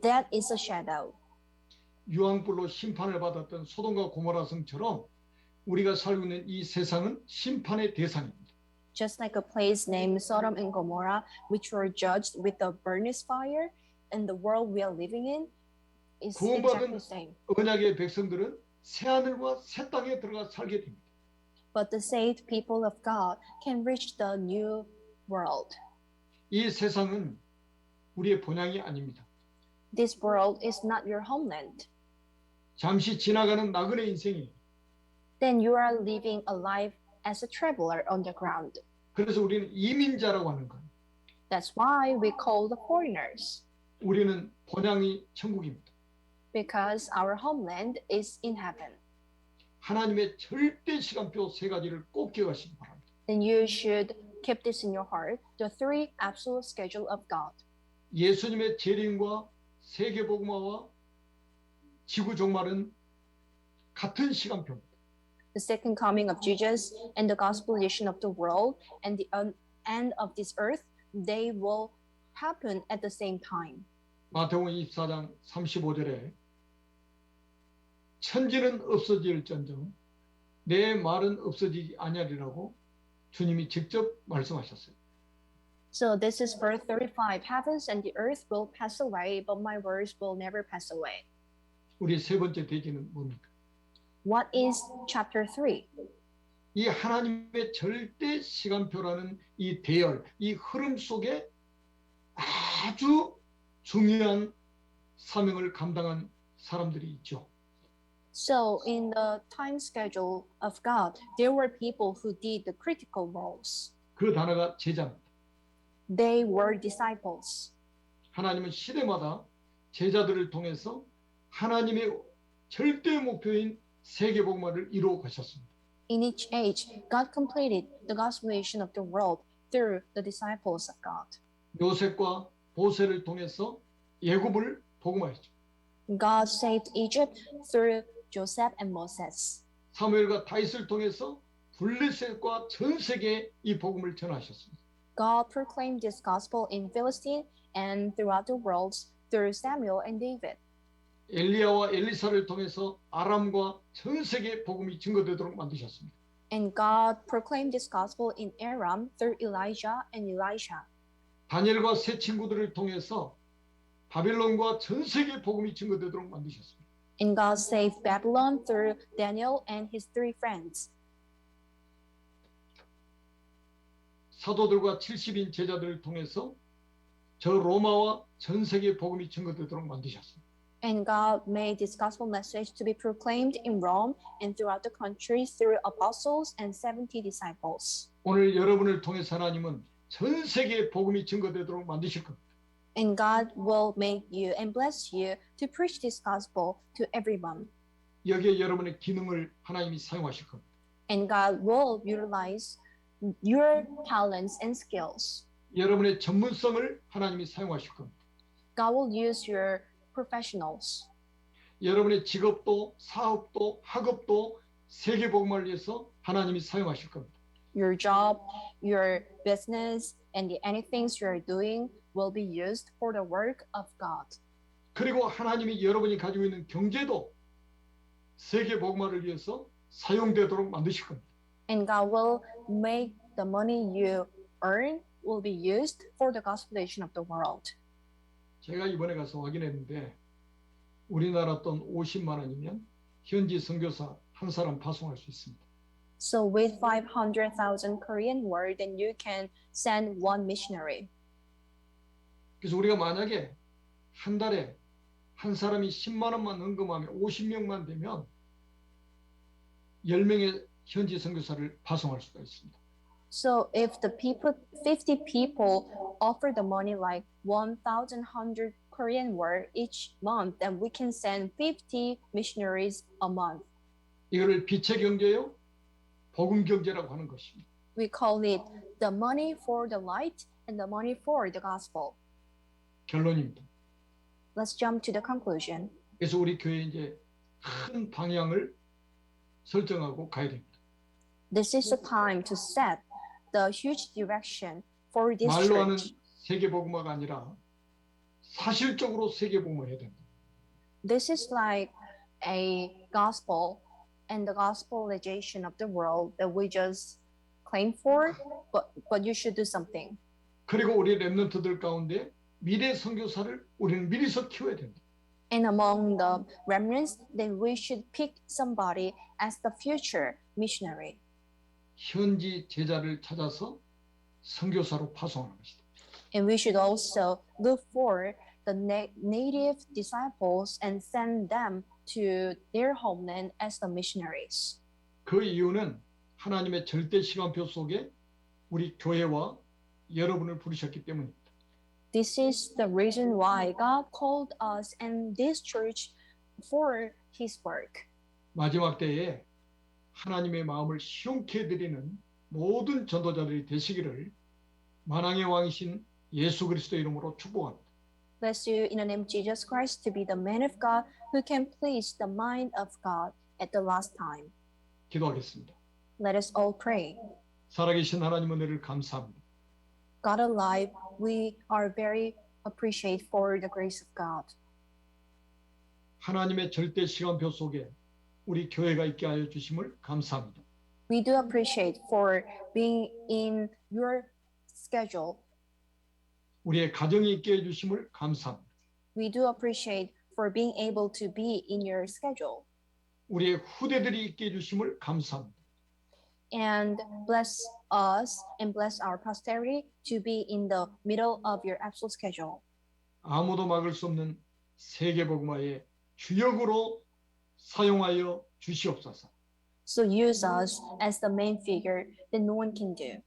that is a shadow. 유황불로 심판을 받았던 소돔과 고모라 성처럼 우리가 살고 있는 이 세상은 심판의 대상입니다. Just like a place named Sodom and Gomorrah, which were judged with the furnace fire, and the world we are living in is exactly the same. 언약의 백성들은 새 하늘과 새 땅에 들어가 살게 됩니다. But the saved people of God can reach the new world. 이 세상은 우리의 본향이 아닙니다. This world is not your homeland. 잠시 지나가는 나그네 인생이에요. Then you are living a life as a traveler on the ground. 그래서 우리는 이민자라고 하는 거예요. That's why we call the foreigners, 우리는 본향이 천국입니다. because our homeland is in heaven. 하나님의 절대 시간표 세 가지를 꼭 기억하시기 바랍니다. Then you should keep this in your heart, the three absolute schedule of God. 예수님의 재림과 세계복음화와 지구 종말은 같은 시간표입니다. The second coming of Jesus and the gospelization of the world and the end of this earth, they will happen at the same time. 마태복음 24장 35절에 천지는 없어질전정 내 말은 없어지지 아니하리라고 주님이 직접 말씀하셨어요. So this is verse 35. Heavens and the earth will pass away, but my words will never pass away. 우리 세 번째 대지는 뭡니까? What is chapter 3? 이 하나님의 절대 시간표라는 이 대열, 이 흐름 속에 아주 중요한 사명을 감당한 사람들이 있죠. So in the time schedule of God, there were people who did the critical roles. 그 단어가 제자입니다. They were disciples. 하나님은 시대마다 제자들을 통해서 하나님의 절대 목표인 세계복음화를 이루어 가셨습니다. In each age, God completed the gospelization of the world through the disciples of God. 요셉과 보세를 통해서 예굽을 복음화했죠. God saved Egypt through Joseph and Moses. 사무엘과 다윗을 통해서 블레셋과 전 세계에 이 복음을 전하셨습니다. God proclaimed this gospel in Philistine and throughout the world through Samuel and David. 엘리야와 엘리사를 통해서 아람과 전 세계에 복음이 증거되도록 만드셨습니다. And God proclaimed this gospel in Aram through Elijah and Elisha. 다니엘과 세 친구들을 통해서 바벨론과 전 세계에 복음이 증거되도록 만드셨습니다. And God saved Babylon through Daniel and his three friends. 사도들과 70인 제자들을 통해서 저 로마와 전 세계에 복음이 증거되도록 만드셨습니다. And God made this gospel message to be proclaimed in Rome and throughout the country through apostles and 70 disciples. 오늘 여러분을 통해서 하나님은 전 세계에 복음이 증거되도록 만드실 겁니다. And God will make you and bless you to preach this gospel to everyone. 여기에 여러분의 기능을 하나님이 사용하실 겁니다. And God will utilize your talents and skills. 여러분의 전문성을 하나님이 사용하실 겁니다. God will use your professionals. 여러분의 직업도 사업도 학업도 세계복음을 위해서 하나님이 사용하실 겁니다. Your job, your business, and anything you're doing will be used for the work of God. 그리고 하나님이 여러분이 가지고 있는 경제도 세계복음화를 위해서 사용되도록 만드실 겁니다. And God will make the money you earn will be used for the gospelization of the world. 제가 이번에 가서 확인했는데 우리나라 돈 50만 원이면 현지 선교사 한 사람 파송할 수 있습니다. So with 500,000 Korean won, then you can send one missionary. 그래서 우리가 만약에 한 달에 한 사람이 10만 원만 헌금하면 50명만 되면 10명의 현지 선교사를 파송할 수가 있습니다. So if the people, 50 people offer the money like 1,100 Korean won each month, then we can send 50 missionaries a month. 이거를 빛의 경제요, 복음 경제라고 하는 것입니다. We call it the money for the light and the money for the gospel. 결론입니다. Let's jump to the conclusion. 그래서 우리 교회 이제 큰 방향을 설정하고 가야 됩니다. This is the time to set the huge direction for this 말로 하는 church. 세계복음화가 아니라 사실적으로 세계복음을 해야 됩니다. This is like a gospel and the gospelization of the world that we just claim for, but you should do something. 그리고 우리 렘넌트들 가운데 미래 선교사를 우리는 미리서 키워야 됩니다. And among the remnants, then we should pick somebody as the future missionary. 현지 제자를 찾아서 선교사로 파송하는 것이다. And we should also look for the native disciples and send them to their homeland as the missionaries. 그 이유는 하나님의 절대 시간표 속에 우리 교회와 여러분을 부르셨기 때문입니다. This is the reason why God called us and this church for His work. 마지막 때에 하나님의 마음을 시원케 해드리는 모든 전도자들이 되시기를 만왕의 왕이신 예수 그리스도 이름으로 축복합니다. Bless you in the name of Jesus Christ to be the man of God who can please the mind of God at the last time. 기도하겠습니다. Let us all pray. 살아계신 하나님 은혜를 감사합니다. God alive, we are very appreciate for the grace of God. 하나님의 절대 시간표 속에 우리 교회가 있게 하여 주심을 감사합니다. We do appreciate for being in your schedule. 우리의 가정이 있게 해 주심을 감사합니다. We do appreciate for being able to be in your schedule. 우리의 후대들이 있게 해 주심을 감사합니다. And bless us and bless our posterity to be in the middle of your absolute schedule. 아무도 막을 수 없는 세계복음화의 주역으로 사용하여 주시옵소서. So use us as the main figure that no one can do.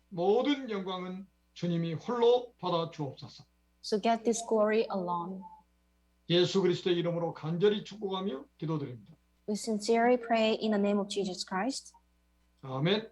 모든 영광은 주님이 홀로 받아 주옵소서. So get this glory alone. 예수 그리스도의 이름으로 간절히 축복하며 기도드립니다. We sincerely pray in the name of Jesus Christ. 아멘.